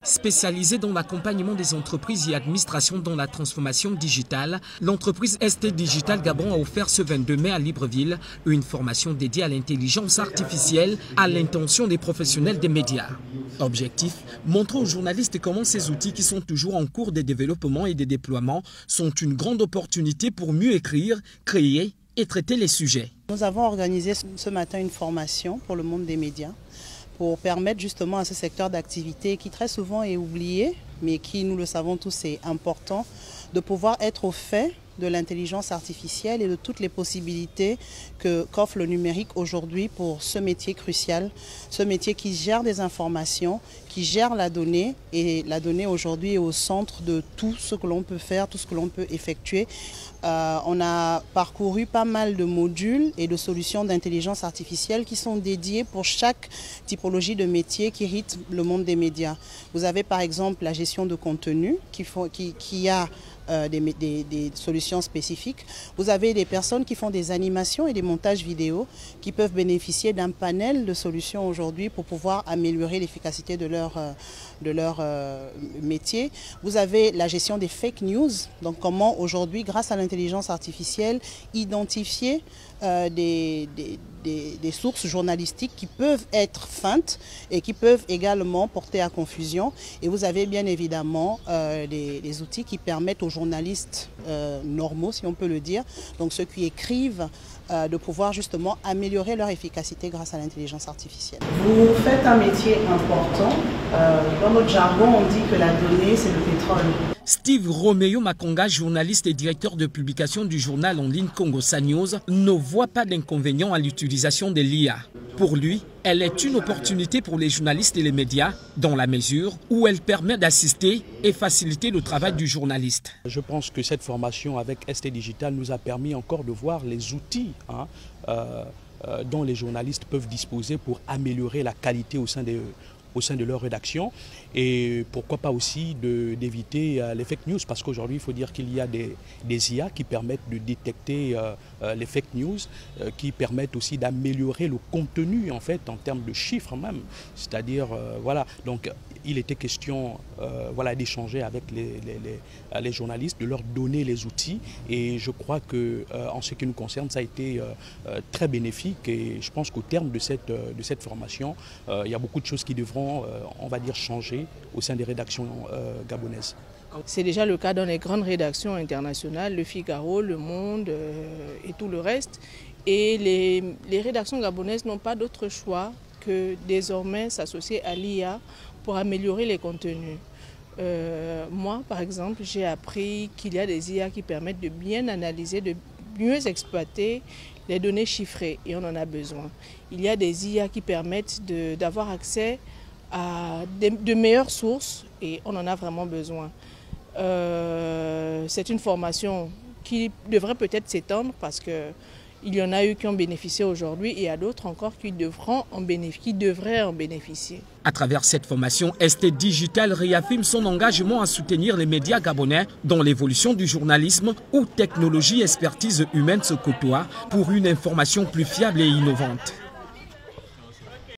Spécialisée dans l'accompagnement des entreprises et administrations dans la transformation digitale, l'entreprise ST Digital Gabon a offert ce 22 mai à Libreville une formation dédiée à l'intelligence artificielle à l'intention des professionnels des médias. Objectif, montrer aux journalistes comment ces outils qui sont toujours en cours de développement et de déploiement sont une grande opportunité pour mieux écrire, créer et traiter les sujets. Nous avons organisé ce matin une formation pour le monde des médias pour permettre justement à ce secteur d'activité qui très souvent est oublié, mais qui, nous le savons tous, est important, de pouvoir être au fait de l'intelligence artificielle et de toutes les possibilités qu'offre le numérique aujourd'hui pour ce métier crucial, ce métier qui gère des informations, qui gère la donnée, et la donnée aujourd'hui est au centre de tout ce que l'on peut faire, tout ce que l'on peut effectuer. On a parcouru pas mal de modules et de solutions d'intelligence artificielle qui sont dédiés pour chaque typologie de métier qui rythme le monde des médias. Vous avez par exemple la gestion de contenu qui a des solutions spécifiques. Vous avez des personnes qui font des animations et des montages vidéo qui peuvent bénéficier d'un panel de solutions aujourd'hui pour pouvoir améliorer l'efficacité de leur métier. Vous avez la gestion des fake news, donc comment aujourd'hui, grâce à l'intelligence artificielle, identifier des sources journalistiques qui peuvent être feintes et qui peuvent également porter à confusion. Et vous avez bien évidemment des outils qui permettent aux journalistes normaux, si on peut le dire, donc ceux qui écrivent, de pouvoir justement améliorer leur efficacité grâce à l'intelligence artificielle. Vous faites un métier important. Dans notre jargon, on dit que la donnée, c'est le pétrole. Steve Romeo Makonga, journaliste et directeur de publication du journal en ligne Congo News, ne voit pas d'inconvénient à l'utilisation de l'IA. Pour lui, elle est une opportunité pour les journalistes et les médias, dans la mesure où elle permet d'assister et faciliter le travail du journaliste. Je pense que cette formation avec ST Digital nous a permis encore de voir les outils dont les journalistes peuvent disposer pour améliorer la qualité au sein de leur rédaction, et pourquoi pas aussi d'éviter les fake news, parce qu'aujourd'hui il faut dire qu'il y a des IA qui permettent de détecter les fake news, qui permettent aussi d'améliorer le contenu en fait en termes de chiffres même, c'est-à-dire voilà, donc il était question d'échanger avec les journalistes, de leur donner les outils, et je crois que en ce qui nous concerne ça a été très bénéfique, et je pense qu'au terme de cette formation il y a beaucoup de choses qui devront on va dire changer au sein des rédactions gabonaises. C'est déjà le cas dans les grandes rédactions internationales, Le Figaro, Le Monde et tout le reste. Et les rédactions gabonaises n'ont pas d'autre choix que désormais s'associer à l'IA pour améliorer les contenus. Moi, par exemple, j'ai appris qu'il y a des IA qui permettent de bien analyser, de mieux exploiter les données chiffrées, et on en a besoin. Il y a des IA qui permettent d'avoir accès à de meilleures sources, et on en a vraiment besoin. C'est une formation qui devrait peut-être s'étendre, parce qu'il y en a eu qui ont bénéficié aujourd'hui, et il y a d'autres encore qui devraient en bénéficier. À travers cette formation, ST Digital réaffirme son engagement à soutenir les médias gabonais dans l'évolution du journalisme où technologie et expertise humaine se côtoient pour une information plus fiable et innovante.